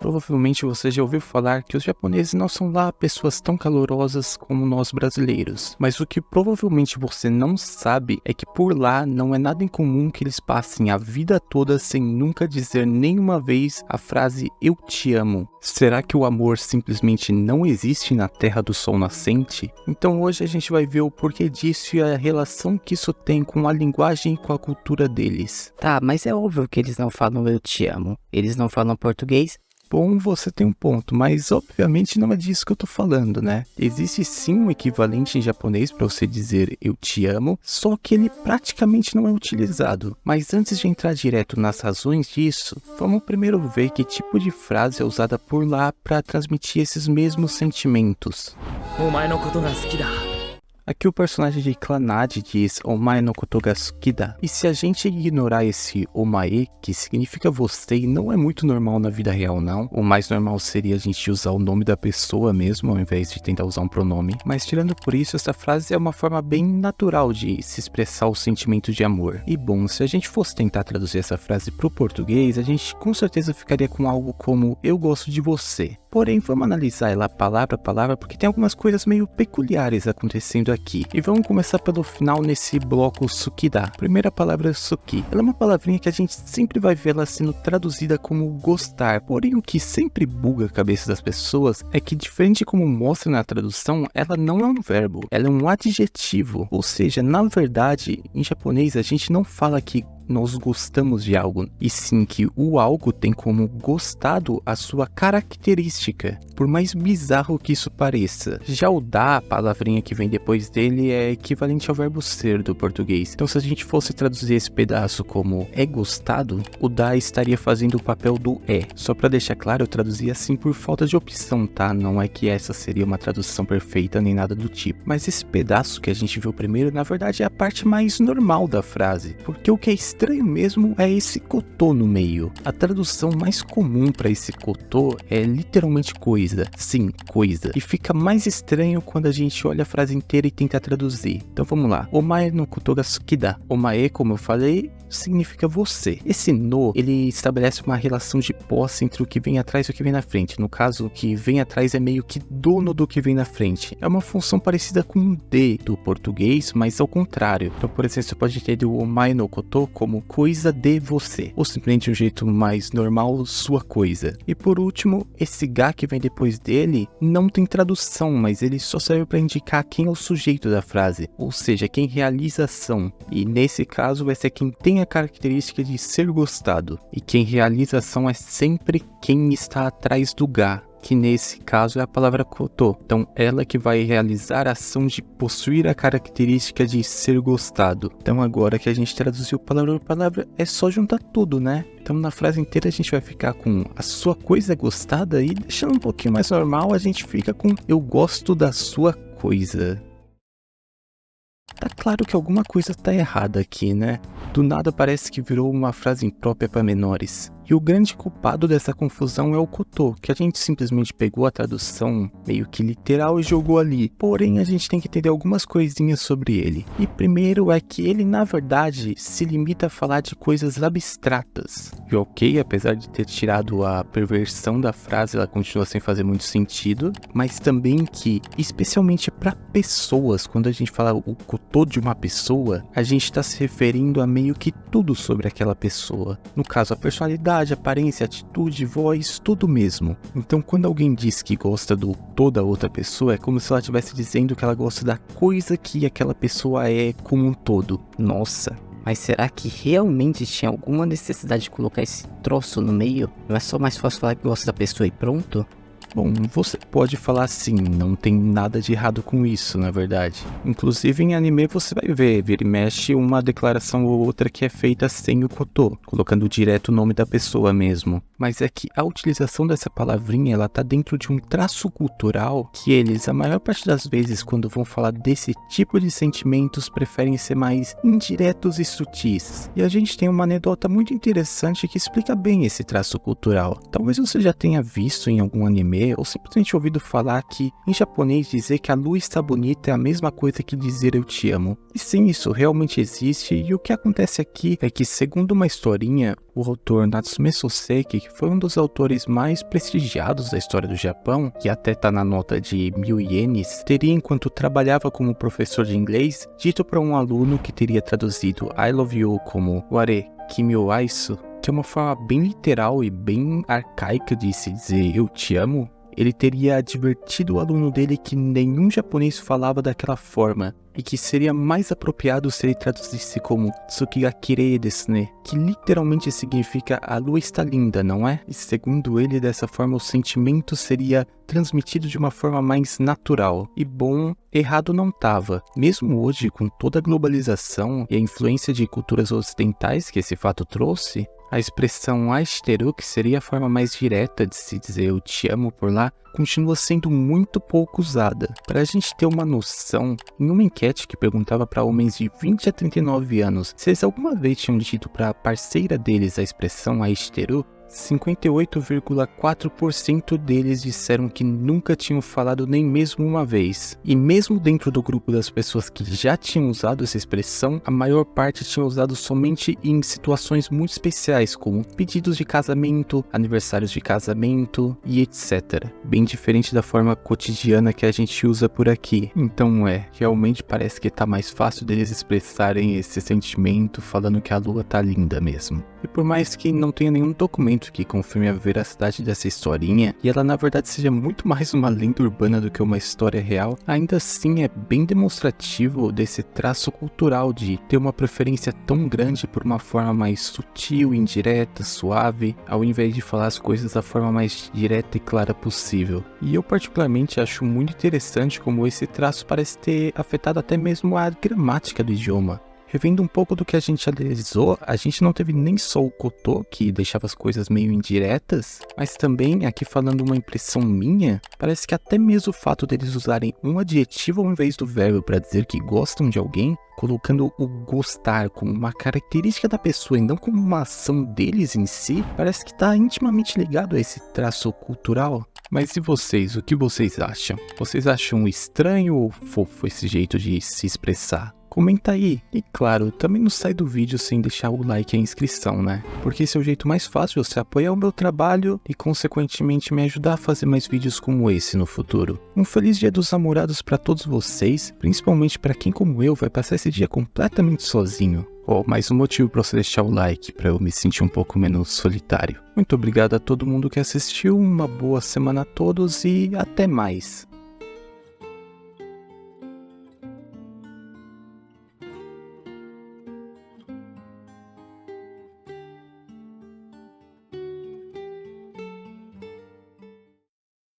Provavelmente você já ouviu falar que os japoneses não são lá pessoas tão calorosas como nós brasileiros, mas o que provavelmente você não sabe é que por lá não é nada incomum que eles passem a vida toda sem nunca dizer nenhuma vez a frase "eu te amo". Será que o amor simplesmente não existe na Terra do Sol Nascente? Então hoje a gente vai ver o porquê disso e a relação que isso tem com a linguagem e com a cultura deles. Tá, mas é óbvio que eles não falam eu te amo. Eles não falam português. Bom, você tem um ponto, mas obviamente não é disso que eu tô falando, né? Existe sim um equivalente em japonês para você dizer eu te amo, só que ele praticamente não é utilizado. Mas antes de entrar direto nas razões disso, vamos primeiro ver que tipo de frase é usada por lá para transmitir esses mesmos sentimentos. Aqui o personagem de Clannad diz "Omae no koto ga suki da". E se a gente ignorar esse omae, que significa você, e não é muito normal na vida real não, o mais normal seria a gente usar o nome da pessoa mesmo, ao invés de tentar usar um pronome. Mas tirando por isso, essa frase é uma forma bem natural de se expressar o sentimento de amor. E bom, se a gente fosse tentar traduzir essa frase pro português, a gente com certeza ficaria com algo como "eu gosto de você". Porém, vamos analisar ela palavra a palavra, porque tem algumas coisas meio peculiares acontecendo aqui. E vamos começar pelo final nesse bloco sukida. Primeira palavra suki. Ela é uma palavrinha que a gente sempre vai ver ela sendo traduzida como gostar. Porém, o que sempre buga a cabeça das pessoas é que, diferente como mostra na tradução, ela não é um verbo, ela é um adjetivo. Ou seja, na verdade, em japonês a gente não fala que nós gostamos de algo, e sim que o algo tem como gostado a sua característica, por mais bizarro que isso pareça. Já o da, a palavrinha que vem depois dele, é equivalente ao verbo ser do português. Então se a gente fosse traduzir esse pedaço como é gostado, o da estaria fazendo o papel do é. Só para deixar claro, eu traduzi assim por falta de opção, tá? Não é que essa seria uma tradução perfeita nem nada do tipo. Mas esse pedaço que a gente viu primeiro, na verdade é a parte mais normal da frase, porque o que é estranho mesmo é esse kotô no meio. A tradução mais comum para esse kotô é literalmente coisa. Sim, coisa. E fica mais estranho quando a gente olha a frase inteira e tenta traduzir. Então vamos lá. Omae no koto ga suki da. Omae, como eu falei, significa você. Esse no, ele estabelece uma relação de posse entre o que vem atrás e o que vem na frente. No caso, o que vem atrás é meio que dono do que vem na frente. É uma função parecida com o de do português, mas ao contrário. Então, por exemplo, você pode entender o omae no koto como coisa de você, ou simplesmente de um jeito mais normal, sua coisa. E por último, esse ga que vem depois dele não tem tradução, mas ele só serve para indicar quem é o sujeito da frase, ou seja, quem realiza a ação. E nesse caso vai ser quem tem a característica de ser gostado. E quem realiza a ação é sempre quem está atrás do ga, que nesse caso é a palavra koto. Então ela que vai realizar a ação de possuir a característica de ser gostado. Então agora que a gente traduziu palavra por palavra, é só juntar tudo, né? Então na frase inteira a gente vai ficar com a sua coisa gostada, e deixando um pouquinho mais normal a gente fica com eu gosto da sua coisa. Tá claro que alguma coisa tá errada aqui, né? Do nada parece que virou uma frase imprópria para menores. E o grande culpado dessa confusão é o kotô, que a gente simplesmente pegou a tradução meio que literal e jogou ali. Porém, a gente tem que entender algumas coisinhas sobre ele. E primeiro é que ele, na verdade, se limita a falar de coisas abstratas. E ok, apesar de ter tirado a perversão da frase, ela continua sem fazer muito sentido. Mas também que, especialmente para pessoas, quando a gente fala o kotô de uma pessoa, a gente está se referindo a meio que tudo sobre aquela pessoa. No caso, a personalidade, aparência, atitude, voz, tudo mesmo. Então quando alguém diz que gosta do toda outra pessoa, é como se ela estivesse dizendo que ela gosta da coisa que aquela pessoa é como um todo. Nossa. Mas será que realmente tinha alguma necessidade de colocar esse troço no meio? Não é só mais fácil falar que gosta da pessoa e pronto? Bom, você pode falar assim, não tem nada de errado com isso, na verdade. Inclusive em anime você vai ver, vira e mexe uma declaração ou outra que é feita sem o kotô, colocando direto o nome da pessoa mesmo. Mas é que a utilização dessa palavrinha, ela tá dentro de um traço cultural que eles, a maior parte das vezes, quando vão falar desse tipo de sentimentos, preferem ser mais indiretos e sutis. E a gente tem uma anedota muito interessante que explica bem esse traço cultural. Talvez você já tenha visto em algum anime, ou simplesmente ouvido falar que em japonês dizer que a lua está bonita é a mesma coisa que dizer eu te amo. E sim, isso realmente existe, e o que acontece aqui é que, segundo uma historinha, o autor Natsume Soseki, que que foi um dos autores mais prestigiados da história do Japão, que até tá na nota de 1000 ienes, teria, enquanto trabalhava como professor de inglês, dito para um aluno que teria traduzido I love you como Ware kimi o aisu, que é uma forma bem literal e bem arcaica de se dizer eu te amo. Ele teria advertido o aluno dele que nenhum japonês falava daquela forma e que seria mais apropriado se ele traduzisse como Tsuki ga kirei desu ne, que literalmente significa a lua está linda, não é? E segundo ele, dessa forma o sentimento seria transmitido de uma forma mais natural. E bom, errado não tava. Mesmo hoje, com toda a globalização e a influência de culturas ocidentais que esse fato trouxe, a expressão aishiteru, que seria a forma mais direta de se dizer eu te amo por lá, continua sendo muito pouco usada. Para a gente ter uma noção, em uma enquete que perguntava para homens de 20 a 39 anos se eles alguma vez tinham dito para a parceira deles a expressão aishiteru, 58,4% deles disseram que nunca tinham falado nem mesmo uma vez. E mesmo dentro do grupo das pessoas que já tinham usado essa expressão, a maior parte tinha usado somente em situações muito especiais, como pedidos de casamento, aniversários de casamento e etc. Bem diferente da forma cotidiana que a gente usa por aqui. Então realmente parece que tá mais fácil deles expressarem esse sentimento falando que a lua tá linda mesmo. E por mais que não tenha nenhum documento que confirme a veracidade dessa historinha, e ela na verdade seja muito mais uma lenda urbana do que uma história real, ainda assim é bem demonstrativo desse traço cultural de ter uma preferência tão grande por uma forma mais sutil, indireta, suave, ao invés de falar as coisas da forma mais direta e clara possível. E eu particularmente acho muito interessante como esse traço parece ter afetado até mesmo a gramática do idioma. Revendo um pouco do que a gente analisou, a gente não teve nem só o koto, que deixava as coisas meio indiretas, mas também, aqui falando uma impressão minha, parece que até mesmo o fato deles usarem um adjetivo ao invés do verbo para dizer que gostam de alguém, colocando o gostar como uma característica da pessoa e não como uma ação deles em si, parece que está intimamente ligado a esse traço cultural. Mas e vocês, o que vocês acham? Vocês acham estranho ou fofo esse jeito de se expressar? Comenta aí. E claro, também não sai do vídeo sem deixar o like e a inscrição, né? Porque esse é o jeito mais fácil de você apoiar o meu trabalho e consequentemente me ajudar a fazer mais vídeos como esse no futuro. Um feliz dia dos namorados para todos vocês, principalmente para quem como eu vai passar esse dia completamente sozinho. Mais um motivo para você deixar o like, para eu me sentir um pouco menos solitário. Muito obrigado a todo mundo que assistiu, uma boa semana a todos e até mais.